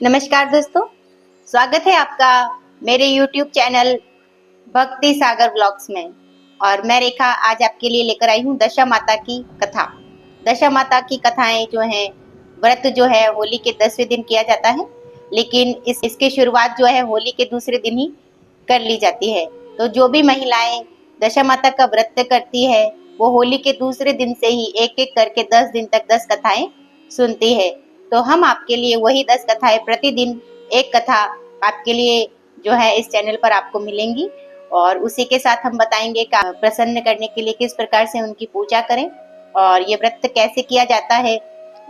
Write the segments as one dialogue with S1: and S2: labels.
S1: नमस्कार दोस्तों, स्वागत है आपका मेरे YouTube चैनल भक्ति सागर ब्लॉग्स में। और मैं रेखा आज आपके लिए लेकर आई हूँ दशा माता की कथा। दशा माता की कथाएं जो हैं, व्रत जो है होली के 10वें दिन किया जाता है, लेकिन इसकी शुरुआत जो है होली के दूसरे दिन ही कर ली जाती है। तो जो भी महिलाएं दशा माता का व्रत करती है वो होली के दूसरे दिन से ही एक एक करके 10 दिन तक 10 कथाएं सुनती है। तो हम आपके लिए वही 10 कथाएं, प्रतिदिन एक कथा आपके लिए जो है इस चैनल पर आपको मिलेंगी। और उसी के साथ हम बताएंगे प्रसन्न करने के लिए किस प्रकार से उनकी पूजा करें और ये व्रत कैसे किया जाता है।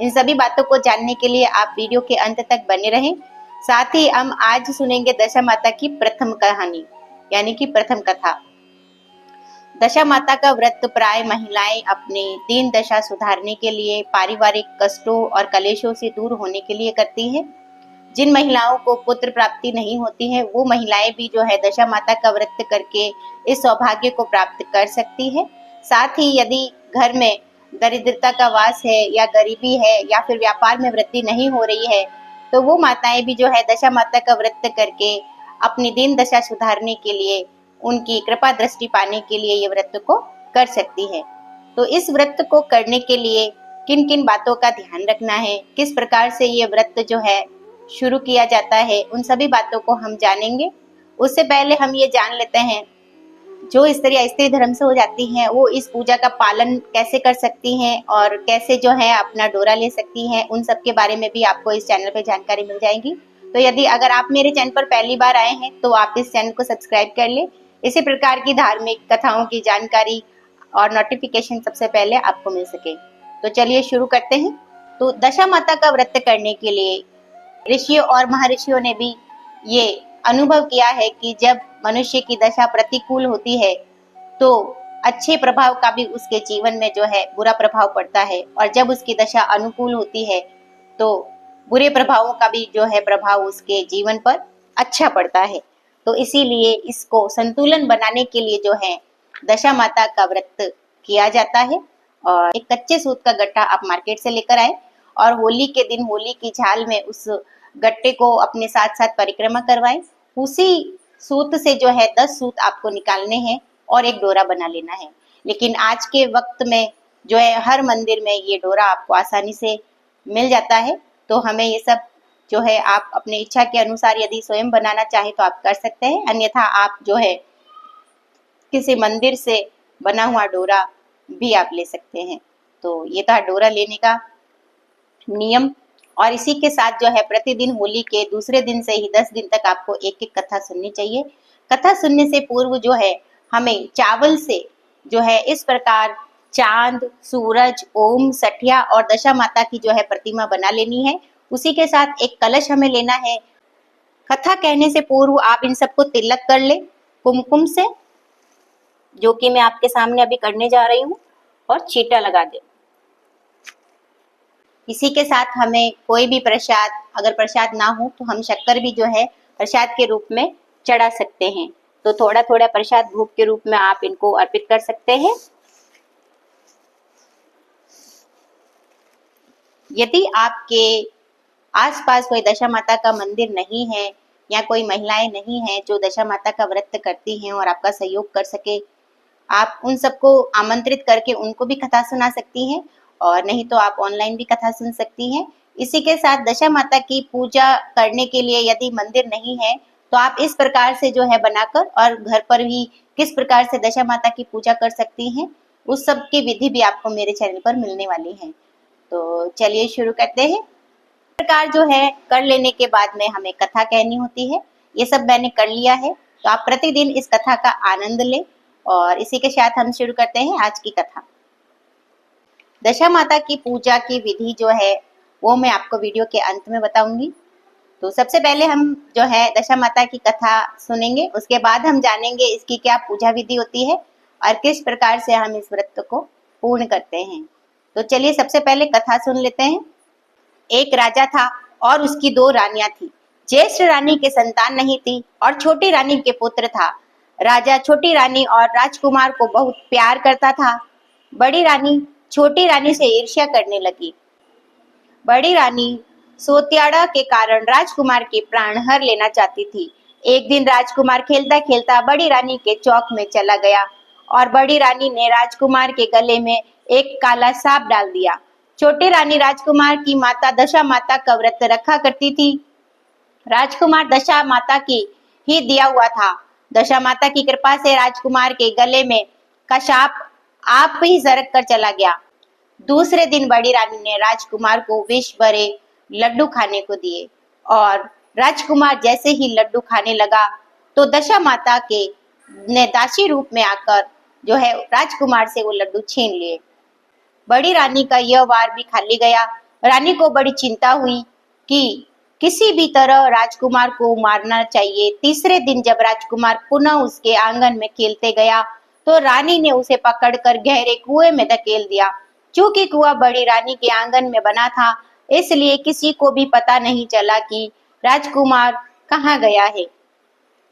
S1: इन सभी बातों को जानने के लिए आप वीडियो के अंत तक बने रहें। साथ ही हम आज सुनेंगे दशा माता की प्रथम कहानी, यानी कि प्रथम कथा। दशा माता का व्रत प्राय महिलाएं अपने दीन दशा सुधारने के लिए, पारिवारिक कष्टों और कलेशों से दूर होने के लिए करती है। जिन महिलाओं को पुत्र प्राप्ति नहीं होती है वो महिलाएं भी जो है दशा माता का व्रत करके इस सौभाग्य को प्राप्त कर सकती है। साथ ही यदि घर में दरिद्रता का वास है या गरीबी है या फिर व्यापार में वृद्धि नहीं हो रही है तो वो माताएं भी जो है दशा माता का व्रत करके अपनी दीन दशा सुधारने के लिए, उनकी कृपा दृष्टि पाने के लिए ये व्रत को कर सकती है। तो इस व्रत को करने के लिए किन किन बातों का ध्यान रखना है, किस प्रकार से ये व्रत जो है शुरू किया जाता है, उन सभी बातों को हम जानेंगे। उससे पहले हम ये जान लेते हैं जो स्त्रियां स्त्री धर्म से हो जाती हैं वो इस पूजा का पालन कैसे कर सकती हैं और कैसे जो है अपना डोरा ले सकती हैं। उन सब के बारे में भी आपको इस चैनल पे जानकारी मिल जाएगी। तो यदि अगर आप मेरे चैनल पर पहली बार आए हैं तो आप इस चैनल को सब्सक्राइब कर ले। इसी प्रकार की धार्मिक कथाओं की जानकारी और नोटिफिकेशन सबसे पहले आपको मिल सके। तो चलिए शुरू करते हैं। तो दशा माता का व्रत करने के लिए ऋषियों और महर्षियों ने भी ये अनुभव किया है कि जब मनुष्य की दशा प्रतिकूल होती है तो अच्छे प्रभाव का भी उसके जीवन में जो है बुरा प्रभाव पड़ता है, और जब उसकी दशा अनुकूल होती है तो बुरे प्रभावों का भी जो है प्रभाव उसके जीवन पर अच्छा पड़ता है। तो इसीलिए इसको संतुलन बनाने के लिए जो है दशा माता का व्रत किया जाता है। और एक कच्चे सूत का गट्टा आप मार्केट से लेकर आए और होली के दिन होली की झाल में उस गट्टे को अपने साथ साथ परिक्रमा करवाएं। उसी सूत से जो है 10 सूत आपको निकालने हैं और एक डोरा बना लेना है। लेकिन आज के वक्त में जो है हर मंदिर में ये डोरा आपको आसानी से मिल जाता है। तो हमें ये सब जो है आप अपने इच्छा के अनुसार यदि स्वयं बनाना चाहे तो आप कर सकते हैं, अन्यथा आप जो है किसी मंदिर से बना हुआ डोरा भी आप ले सकते हैं। तो ये था डोरा लेने का नियम। और इसी के साथ जो है प्रतिदिन होली के दूसरे दिन से ही 10 दिन तक आपको एक एक कथा सुननी चाहिए। कथा सुनने से पूर्व जो है हमें चावल से जो है इस प्रकार चांद, सूरज, ओम, सठिया और दशा माता की जो है प्रतिमा बना लेनी है। उसी के साथ एक कलश हमें लेना है। कथा कहने से पूर्व आप इन सबको तिलक कर ले कुमकुम से, जो कि मैं आपके सामने अभी करने जा रही हूँ, और छींटा लगा दे। इसी के साथ हमें कोई भी प्रसाद, अगर प्रसाद ना हो तो हम शक्कर भी जो है प्रसाद के रूप में चढ़ा सकते हैं। तो थोड़ा थोड़ा प्रसाद भोग के रूप में आप इनको अर्पित कर सकते हैं। यदि आपके आसपास कोई दशा माता का मंदिर नहीं है या कोई महिलाएं नहीं हैं जो दशा माता का व्रत करती हैं और आपका सहयोग कर सके, आप उन सबको आमंत्रित करके उनको भी कथा सुना सकती हैं, और नहीं तो आप ऑनलाइन भी कथा सुन सकती हैं। इसी के साथ दशा माता की पूजा करने के लिए यदि मंदिर नहीं है तो आप इस प्रकार से जो है बनाकर और घर पर भी किस प्रकार से दशा माता की पूजा कर सकती हैं उस सब की विधि भी आपको मेरे चैनल पर मिलने वाली है। तो चलिए शुरू करते हैं। इस प्रकार जो है कर लेने के बाद में हमें कथा कहनी होती है। ये सब मैंने कर लिया है, तो आप प्रतिदिन इस कथा का आनंद लें। और इसी के साथ हम शुरू करते हैं आज की कथा। दशा माता की पूजा की विधि जो है वो मैं आपको वीडियो के अंत में बताऊंगी। तो सबसे पहले हम जो है दशा माता की कथा सुनेंगे, उसके बाद हम जानेंगे इसकी क्या पूजा विधि होती है और किस प्रकार से हम इस व्रत को पूर्ण करते हैं। तो चलिए सबसे पहले कथा सुन लेते हैं। एक राजा था और उसकी 2 रानियां थी। ज्येष्ठ रानी के संतान नहीं थी और छोटी रानी के पुत्र था। राजा छोटी रानी और राजकुमार को बहुत प्यार करता था। बड़ी रानी छोटी रानी से ईर्ष्या करने लगी। बड़ी रानी सोत्याड़ा के कारण राजकुमार के प्राण हर लेना चाहती थी। एक दिन राजकुमार खेलता खेलता बड़ी रानी के चौक में चला गया और बड़ी रानी ने राजकुमार के गले में एक काला सांप डाल दिया। छोटी रानी राजकुमार की माता दशा माता का व्रत रखा करती थी। राजकुमार दशा माता की ही दिया हुआ था। दशा माता की कृपा से राजकुमार के गले में का सांप आप ही सरक कर चला गया। दूसरे दिन बड़ी रानी ने राजकुमार को विष भरे लड्डू खाने को दिए और राजकुमार जैसे ही लड्डू खाने लगा तो दशा माता के ने दासी रूप में आकर जो है राजकुमार से वो लड्डू छीन लिए। बड़ी रानी का यह वार भी खाली गया। रानी को बड़ी चिंता हुई कि किसी भी तरह राजकुमार को मारना चाहिए। तीसरे दिन जब राजकुमार पुनः उसके आंगन में खेलते गया तो रानी ने उसे पकड़कर गहरे कुएं में धकेल दिया। चूंकि कुआं बड़ी रानी के आंगन में बना था, इसलिए किसी को भी पता नहीं चला कि राजकुमार कहाँ गया है।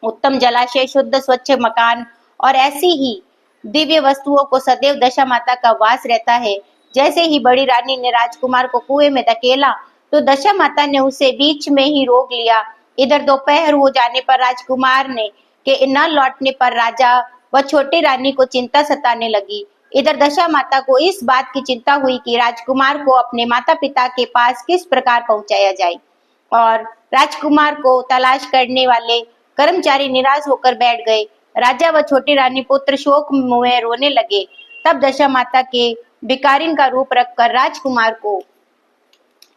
S1: उत्तम जलाशय, शुद्ध स्वच्छ मकान और ऐसी ही दिव्य वस्तुओं को सदैव दशा माता का वास रहता है। जैसे ही बड़ी रानी ने राजकुमार को कुएं में धकेला तो दशा माता ने उसे बीच में ही रोक लिया। इधर दोपहर हो जाने पर राजकुमार ने के न लौटने पर राजा व छोटी रानी को चिंता सताने लगी। इधर दशा माता को इस बात की चिंता हुई कि राजकुमार को अपने माता पिता के पास किस प्रकार पहुंचाया जाए और राजकुमार को तलाश करने वाले कर्मचारी निराश होकर बैठ गए। राजा व छोटी रानी पुत्र शोक में रोने लगे। तब दशा माता के भिखारिन का रूप रखकर राजकुमार को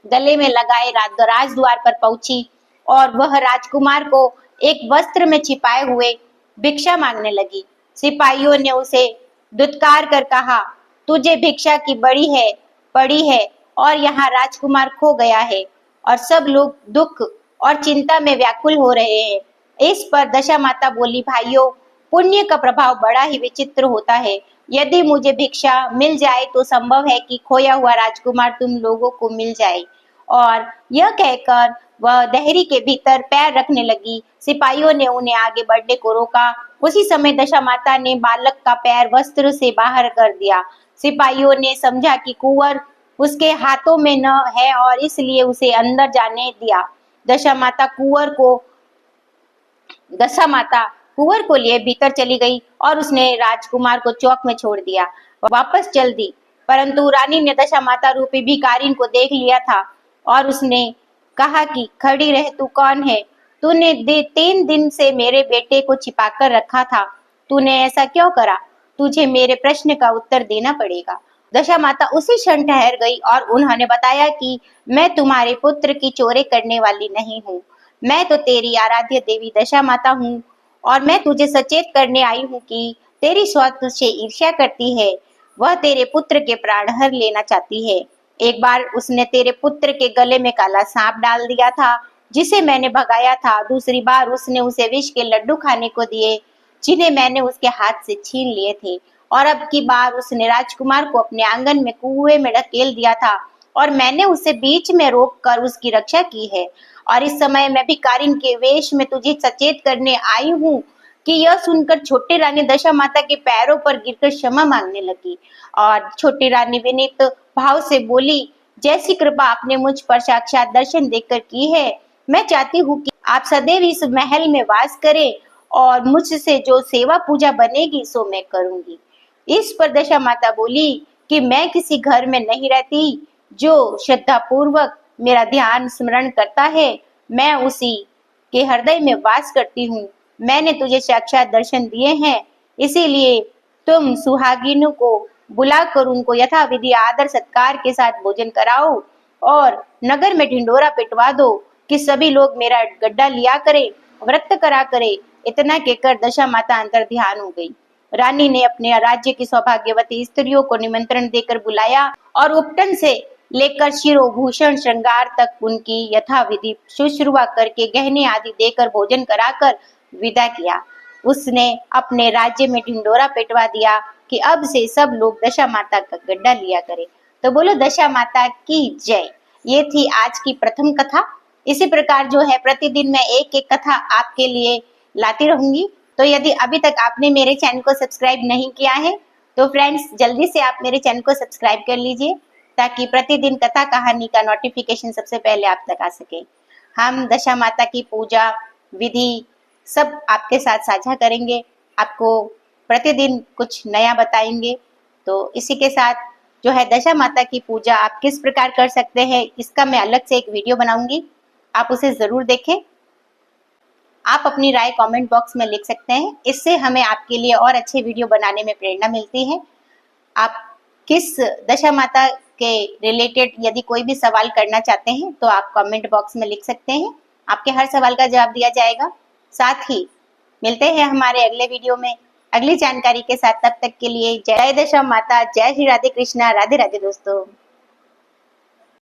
S1: गले में लगाए राजद्वार पर पहुंची और वह राजकुमार को एक वस्त्र में छिपाए हुए भिक्षा मांगने लगी। सिपाहियों ने उसे दुत्कार कर कहा, तुझे भिक्षा की पड़ी है और यहाँ राजकुमार खो गया है और सब लोग दुख और चिंता में व्याकुल हो रहे हैं। इस पर दशा माता बोली, भाइयों, पुण्य का प्रभाव बड़ा ही विचित्र होता है। यदि मुझे भिक्षा मिल जाए तो संभव है कि खोया हुआ राजकुमार तुम लोगों को मिल जाए। और यह कहकर वह देहरी के भीतर पैर रखने लगी। सिपाहियों ने उन्हें आगे बढ़ने को रोका। उसी समय दशा माता ने बालक का पैर वस्त्र से बाहर कर दिया। सिपाहियों ने समझा कि कुंवर उसके हाथों में न है और इसलिए उसे अंदर जाने दिया। दशा माता कुंवर को लिए भीतर चली गई और उसने राजकुमार को चौक में छोड़ दिया। वापस चल दी, परंतु रानी ने दशा माता रूपी भिखारिन को देख लिया था और उसने कहा कि खड़ी रह, तू कौन है? तूने 3 दिन से मेरे बेटे को छिपाकर रखा था, तूने ऐसा क्यों करा? तुझे मेरे प्रश्न का उत्तर देना पड़ेगा। दशा माता उसी क्षण ठहर गई और उन्होंने बताया कि मैं तुम्हारे पुत्र की चोरी करने वाली नहीं हूँ। मैं तो तेरी आराध्य देवी दशा माता हूँ और मैं तुझे सचेत करने आई हूँ कि तेरी स्वाद तुझसे ईर्ष्या करती है। वह तेरे पुत्र के प्राण हर लेना चाहती है। एक बार उसने तेरे पुत्र के गले में काला सांप डाल दिया था, जिसे मैंने भगाया था। दूसरी बार उसने उसे विष के लड्डू खाने को दिए, जिन्हें मैंने उसके हाथ से छीन लिए थे। और अब की बार उसने राजकुमार को अपने आंगन में कुएं में ढकेल दिया था और मैंने उसे बीच में रोक कर उसकी रक्षा की है। और इस समय मैं भिखारिन के वेश में तुझे सचेत करने आई हूँ कि यह सुनकर छोटी रानी दशा माता के पैरों पर गिरकर क्षमा मांगने लगी। और छोटी रानी विनीत भाव से बोली, जैसी कृपा आपने मुझ पर साक्षात दर्शन देकर की है, मैं चाहती हूँ कि आप सदैव इस महल में वास करें और मुझसे जो सेवा पूजा बनेगी सो मैं करूंगी। इस पर दशा माता बोली कि मैं किसी घर में नहीं रहती। जो श्रद्धा पूर्वक मेरा ध्यान स्मरण करता है, मैं उसी के हृदय में वास करती हूँ। मैंने तुझे साक्षात दर्शन दिए हैं, इसीलिए तुम सुहागिनों को बुलाकर उनको यथाविधि आदर सत्कार के साथ भोजन कराओ और नगर में ढिंडोरा पिटवा दो कि सभी लोग मेरा गड्ढा लिया करे, व्रत करा करे। इतना कहकर दशा माता अंतर ध्यान हो गई। रानी ने अपने राज्य की सौभाग्यवती स्त्रियों को निमंत्रण देकर बुलाया और उपटन से लेकर शिरोभूषण श्रृंगार तक उनकी यथाविधि शुश्रूषा करके गहने आदि देकर भोजन कराकर विदा किया। उसने अपने राज्य में ढिंडोरा पिटवा दिया कि अब से सब लोग दशा माता का गड्ढा लिया करें। तो बोलो दशा माता की जय। ये थी आज की प्रथम कथा। इसी प्रकार जो है प्रतिदिन मैं एक एक कथा आपके लिए लाती रहूंगी। तो यदि अभी तक आपने मेरे चैनल को सब्सक्राइब नहीं किया है तो फ्रेंड्स जल्दी से आप मेरे चैनल को सब्सक्राइब कर लीजिए ताकि प्रतिदिन कथा कहानी का नोटिफिकेशन सबसे पहले आप तक आ सके। हम दशा माता की पूजा विधि सब आपके साथ साझा करेंगे, आपको प्रतिदिन कुछ नया बताएंगे। तो इसी के साथ जो है दशा माता की पूजा आप किस प्रकार कर सकते हैं, इसका मैं अलग से एक वीडियो बनाऊंगी, आप उसे जरूर देखें। आप अपनी राय कमेंट बॉक्स में लिख सकते हैं, इससे हमें आपके लिए और अच्छे वीडियो बनाने में प्रेरणा मिलती है। आप किस दशा माता के रिलेटेड यदि कोई भी सवाल करना चाहते हैं तो आप कमेंट बॉक्स में लिख सकते हैं, आपके हर सवाल का जवाब दिया जाएगा। साथ ही मिलते हैं हमारे अगले वीडियो में अगली जानकारी के साथ। तब तक के लिए जय दशा माता, जय श्री राधे कृष्णा, राधे राधे दोस्तों।